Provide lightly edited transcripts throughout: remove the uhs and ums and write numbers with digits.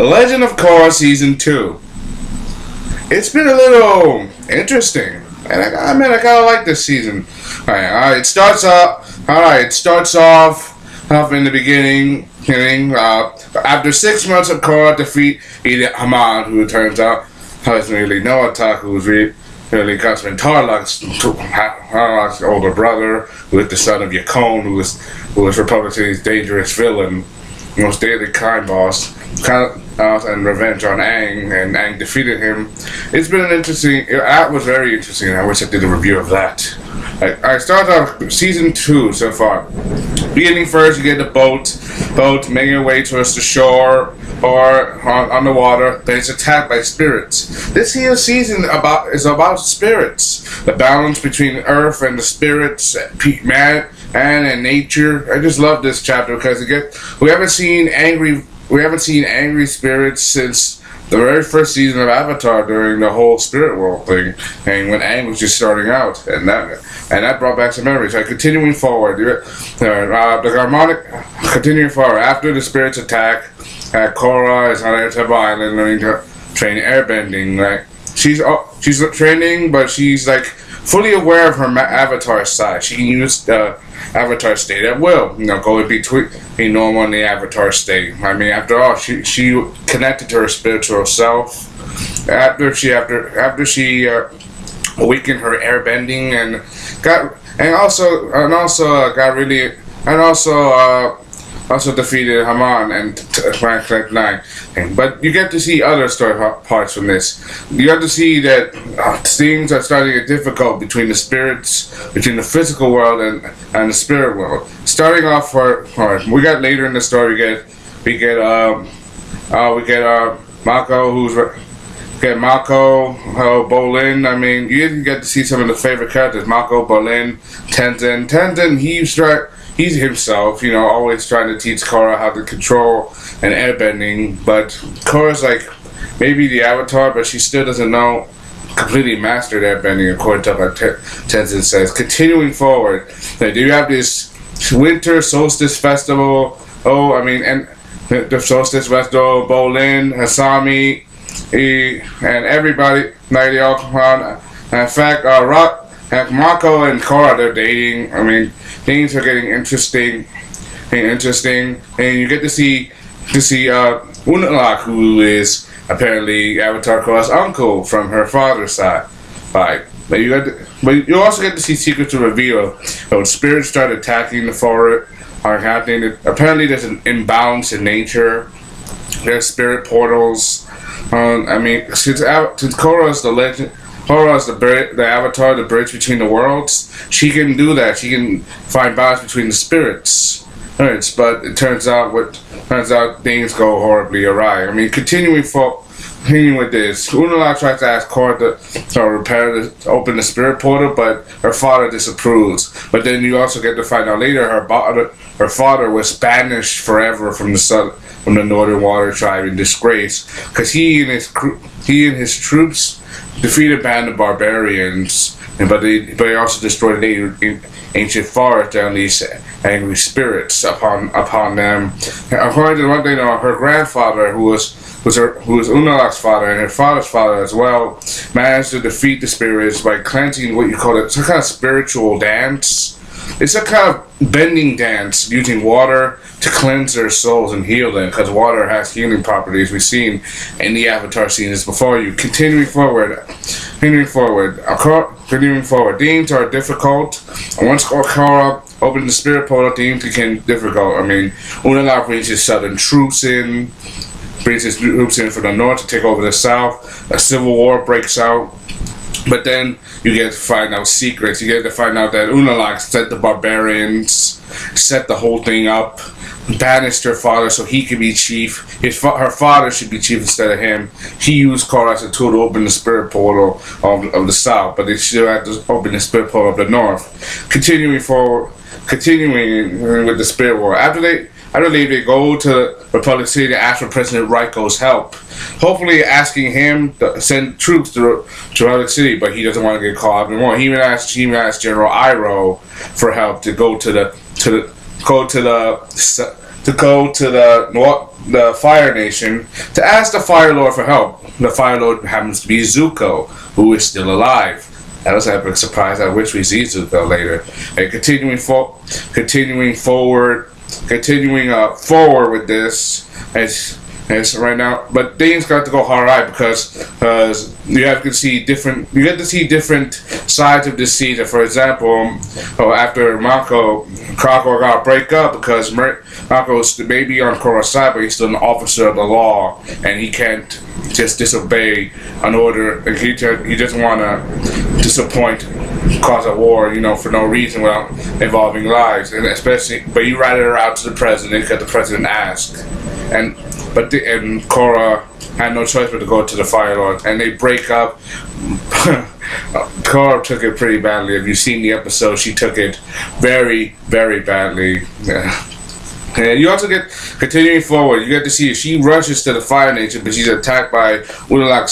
Legend of Korra Season 2. It's been a little interesting, and I mean, I kind of like this season. Alright, it starts off in the beginning, after 6 months of Korra defeat Haman, who turns out doesn't really know Otaku, who's really Cusman Tarlok's older brother, who is the son of Yakone, who was Republic City's dangerous villain, most daily crime boss, and revenge on Aang, and Aang defeated him. It's been an interesting. That was very interesting. I wish I did a review of that. I started off season 2 so far. Beginning first, you get the boat making your way towards the shore or on the water. Then it's attacked by spirits. This here season is about spirits, the balance between Earth and the spirits, man and nature. I just love this chapter because we haven't seen angry spirits since the very first season of Avatar during the whole spirit world thing, and when Aang was just starting out, and that brought back some memories. Continuing forward, the harmonic continuing forward after the spirits attack. Korra is on Airtab Island learning to train airbending. She's training, but she's fully aware of her avatar side. She can use the avatar state at will. Go in between normal and the avatar state. I mean, after all, she connected to her spiritual self. After she awakened her airbending also defeated Haman and Rank 9. But you get to see other story parts from this. You get to see that things are starting to get difficult between the physical world and the spirit world. Starting off we got later in the story we get Mako, Bolin. I mean, you didn't get to see some of the favorite characters. Mako, Bolin, Tenzin. Tenzin, he's himself, always trying to teach Korra how to control and airbending, but Korra's maybe the avatar, but she still doesn't know completely mastered airbending, according to what Tenzin says. Continuing forward, you have this winter solstice festival, and the solstice festival, Bolin, Hasami, and everybody, they all come on. In fact, Mako and Korra, they're dating. I mean, things are getting interesting, and you get to see Unalaq, who is apparently Avatar Korra's uncle from her father's side. But you also get to see secrets to reveal. When spirits start attacking the forest, are happening. Apparently, there's an imbalance in nature. There's spirit portals. Since Korra is the legend. Korra is the avatar, the bridge between the worlds. She can do that. She can find balance between the spirits. But it turns out things go horribly awry. I mean, continuing with this, Unalaq tries to ask Korra to open the spirit portal, but her father disapproves. But then you also get to find out later her father was banished forever from the Northern Water Tribe in disgrace because he and his troops defeated a band of barbarians, but they also destroyed an ancient forest to unleash angry spirits upon them. According to one thing, her grandfather, who was Unalaq's father and her father's father as well, managed to defeat the spirits by cleansing what you call some kind of spiritual dance. It's a kind of bending dance using water to cleanse their souls and heal them, because water has healing properties we've seen in the Avatar scenes before you. Continuing forward. Themes are difficult. Once Korra opened the spirit portal, themes became difficult. I mean, Unalaq brings his southern troops in from the north to take over the south. A civil war breaks out. But then you get to find out secrets. You get to find out that Unalaq set the barbarians, set the whole thing up, banished her father so he could be chief. Her father should be chief instead of him. He used Korra as a tool to open the spirit portal of the south, but they still had to open the spirit portal of the north. Continuing with the spirit war. After they go to Republic City to ask for President Raiko's help, hopefully asking him to send troops to Republic City, but he doesn't want to get caught up anymore. He even asked General Iroh for help to go to to go to the Fire Nation to ask the Fire Lord for help. The Fire Lord happens to be Zuko, who is still alive. That was an epic surprise. I wish we see Zuko later. And continuing forward with this, as right now, but things got to go hard because you get to see different sides of this season. For example, after Krako got to break up because Marco's maybe on Korra's side, but he's still an officer of the law, and he can't just disobey an order. He doesn't want to disappoint, cause a war, for no reason without involving lives, and especially. But you ratted her out to the president because the president asked, and Korra had no choice but to go to the Fire Lord, and they break up. Korra took it pretty badly. If you've seen the episode, she took it very, very badly. And you also get, continuing forward, you get to see she rushes to the Fire Nation, but she's attacked by Unalak's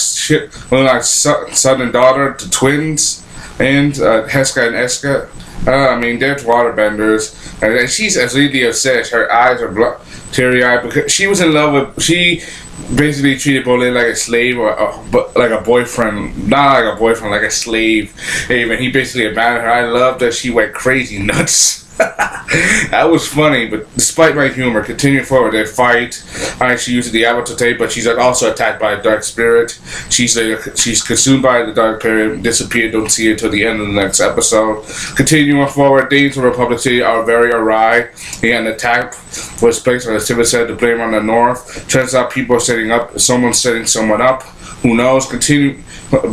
son and daughter, the twins, and Heska and Eska. They're waterbenders, and she's absolutely obsessed. Her eyes are teary-eyed because she was in love with. She basically treated Bolin like a slave, but like a boyfriend, not like a boyfriend, like a slave. And he basically abandoned her. I love that she went crazy nuts. That was funny, but despite my humor, continuing forward, they fight. She uses the avatar tape, but she's also attacked by a dark spirit. She's consumed by the dark spirit, disappeared, don't see her until the end of the next episode. Continuing forward, things in Republic City are very awry. An attack was placed on the civil side to blame on the North. Turns out people are someone's setting someone up. Who knows? Continue, but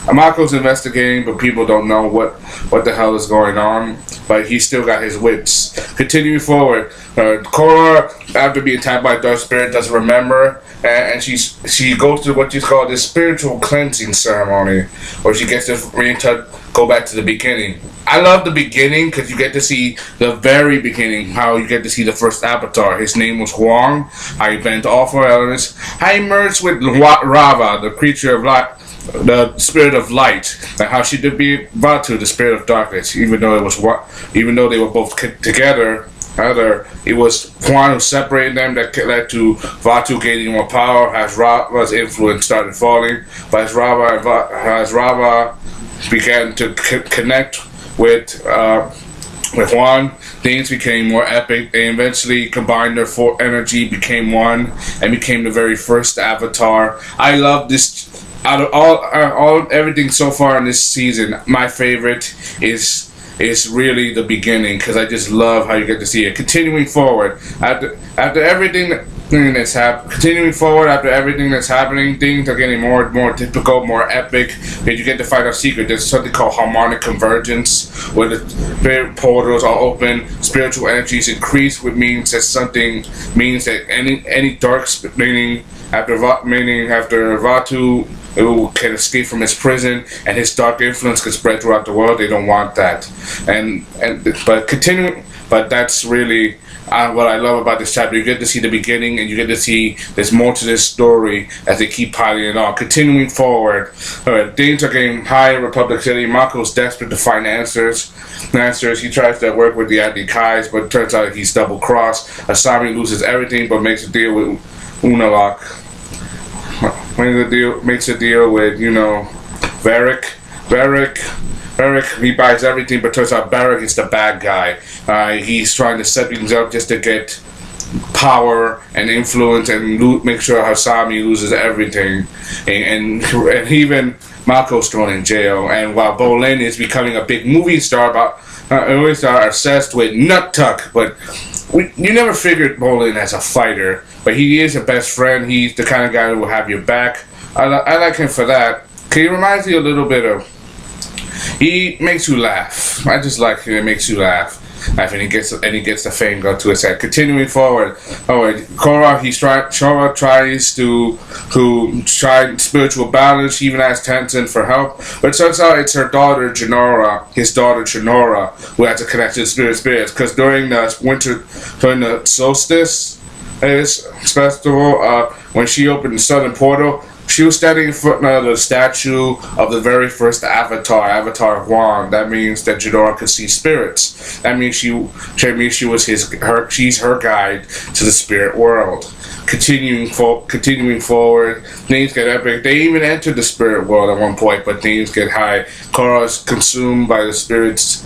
Amako's investigating, but people don't know what the hell is going on. But he still got his wits. Continuing forward, Korra, after being attacked by a dark spirit, doesn't remember, and she goes through what you call this spiritual cleansing ceremony, where she gets to go back to the beginning. I love the beginning because you get to see the very beginning, how you get to see the first avatar. His name was Huang. How he bent all four elements. How he merged with Rava, the creature of light. The spirit of light, and how she did be Vatu, the spirit of darkness. Even though they were both together, it was Juan who separated them that led to Vatu gaining more power. As Rava's influence started falling, but as Rava began to connect with Juan, things became more epic. They eventually combined their full energy, became one, and became the very first avatar. I love this. Out of everything so far in this season, my favorite is really the beginning, because I just love how you get to see it. Continuing forward, after everything that's happening, things are getting more and more typical, more epic. And you get to find out secret. There's something called harmonic convergence, where the spirit portals are open, spiritual energies increase, which means that any dark meaning after Vatu who can escape from his prison, and his dark influence can spread throughout the world. They don't want that, but that's really what I love about this chapter. You get to see the beginning, and you get to see there's more to this story as they keep piling it on. Continuing forward, things are getting high in Republic City. Mako's desperate to find answers. He tries to work with the Anti-Kais, but it turns out he's double-crossed. Asami loses everything, but makes a deal with Unalak. Makes a deal with, Varric. He buys everything, but turns out Varric is the bad guy. He's trying to set things up just to get power and influence and make sure Hasami loses everything. And even Mako's thrown in jail. And while Bolin is becoming a big movie star, obsessed with Nut Tuck, but you never figured Bolin as a fighter, but he is a best friend. He's the kind of guy who will have your back. I like him for that. He reminds me a little bit of. He makes you laugh. I just like him. It makes you laugh. And he gets the fame go to his head. Continuing forward, Korra tries to try spiritual balance. She even asks Tenzin for help, but it turns out it's his daughter Jinora, who has a connection to spirits. Because during the solstice festival, when she opened the southern portal, She was standing in front of the statue of the very first Avatar Huang. That means that Jinora could see spirits. That means she was she's her guide to the spirit world. Continuing forward, things get epic. They even entered the spirit world at one point, but things get high. Korra's consumed by the spirits'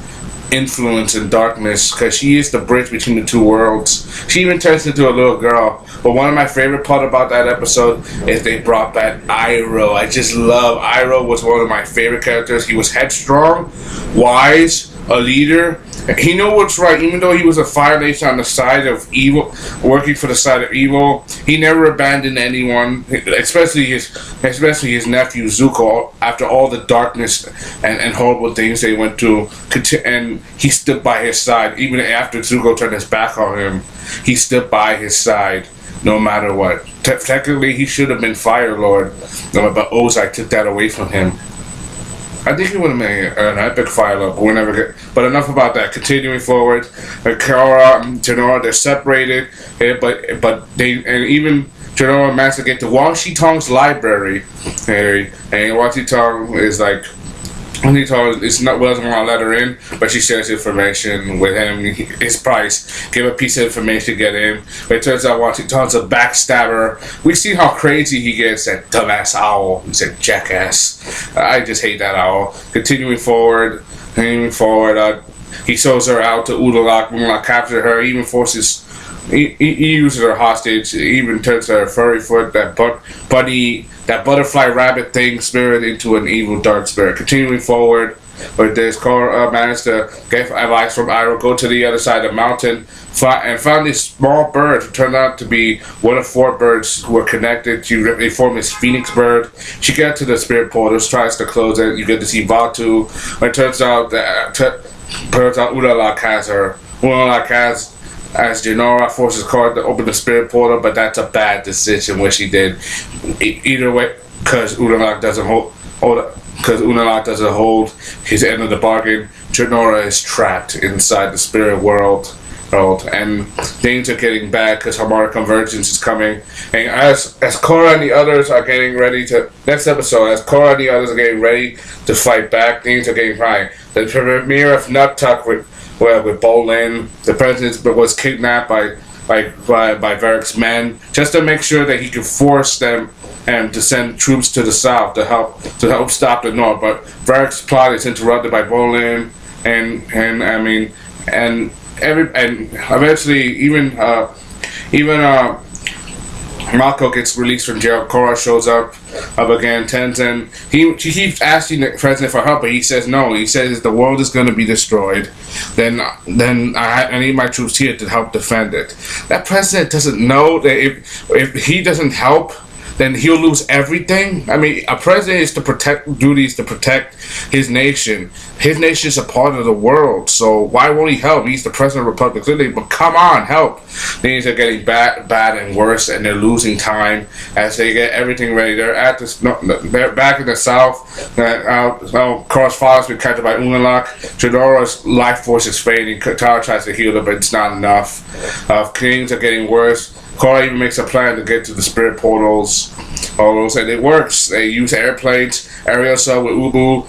influence and darkness because she is the bridge between the two worlds. She even turns into a little girl. But one of my favorite part about that episode is they brought back Iroh. I just love Iroh. Was one of my favorite characters. He was headstrong, wise, a leader. He knew what's right, even though he was a Fire Nation on the side of evil, working for the side of evil. He never abandoned anyone, especially his nephew Zuko. After all the darkness and horrible things they went through, and he stood by his side even after Zuko turned his back on him. He stood by his side no matter what. Technically, he should have been Fire Lord, but Ozai took that away from him. I think he would have made an epic Fire Lord, but we'll never get. But enough about that. Continuing forward, Korra and Jinora, they're separated, but even Jinora managed to get to Wang Shitong's library, and Wang Shitong is like. It's not doesn't want to let her in, but she shares information with him. His price, give a piece of information to get in. But it turns out Washington's a backstabber. We see how crazy he gets. That dumbass owl. He's a jackass. I just hate that owl. Continuing forward, he shows her out to Udalak. Udalak captures her. Even forces. He uses her hostage. He even turns her furry foot, that butterfly rabbit thing spirit into an evil dark spirit. Continuing forward, but this Korra managed to get advice from Iroh, go to the other side of the mountain, and found this small bird who turned out to be one of 4 birds who were connected. They form this phoenix bird. She gets to the spirit portal, tries to close it. You get to see Batu. But it turns out Udalak has her. Udalak has. As Jinora forces Korra to open the spirit portal, but that's a bad decision what she did. Either way, because Udalak doesn't hold his end of the bargain, Jinora is trapped inside the spirit world, and things are getting bad because Harmonic Convergence is coming. And as Korra and the others are getting ready to as Korra and the others are getting ready to fight back, things are getting high. The premiere of Nut Tuck with Bolin, the president was kidnapped by Varric's men just to make sure that he could force them and to send troops to the south to help stop the north. But Varric's plot is interrupted by Bolin, and eventually even Mako gets released from jail. Korra shows up again. Tenzin, she keeps asking the president for help, but he says no. He says the world is going to be destroyed. Then I need my troops here to help defend it. That president doesn't know that if he doesn't help, then he'll lose everything. I mean, a president is to protect his nation. His nation is a part of the world, so why won't he help? He's the president of the Republic, clearly, but come on, help. Things are getting bad and worse, and they're losing time as they get everything ready. They're back in the south. Korra's father's been captured by Udalak. Jinora's life force is fading. Katara tries to heal her, but it's not enough. Things are getting worse. Korra even makes a plan to get to the spirit portals, and it works. They use airplanes, aerial assault with Ubu,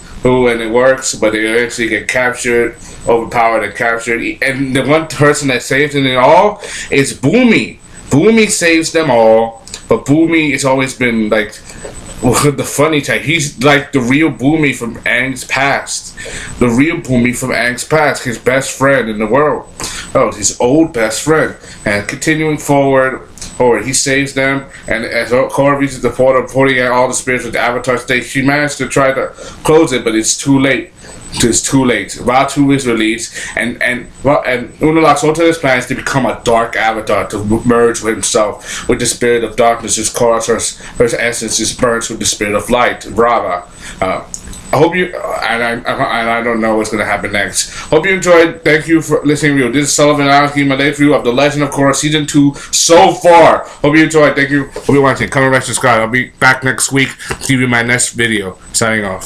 and it works, but they eventually get captured, overpowered and captured. And the one person that saves them all is Boomy. Boomy saves them all, but Boomy has always been like the funny type. He's like the real Boomy from Aang's past. The real Boomy from Aang's past, his best friend in the world. His old best friend. And continuing forward, he saves them, and as Korra reaches the portal, pulling out all the spirits with the Avatar state, she managed to try to close it, but it's too late. It's too late. Vatu is released, and Udalak's ultimate plan is to become a dark avatar, to merge with himself with the spirit of darkness. His Korra's her essence is merged with the spirit of light, Rava. I hope you I don't know what's gonna happen next. Hope you enjoyed. Thank you for listening to me. This is Sullivan. I'm giving my latest review of The Legend of Korra Season 2 so far. Hope you enjoyed. Thank you. Hope you watching. Comment, rest, subscribe. I'll be back next week to give you my next video. Signing off.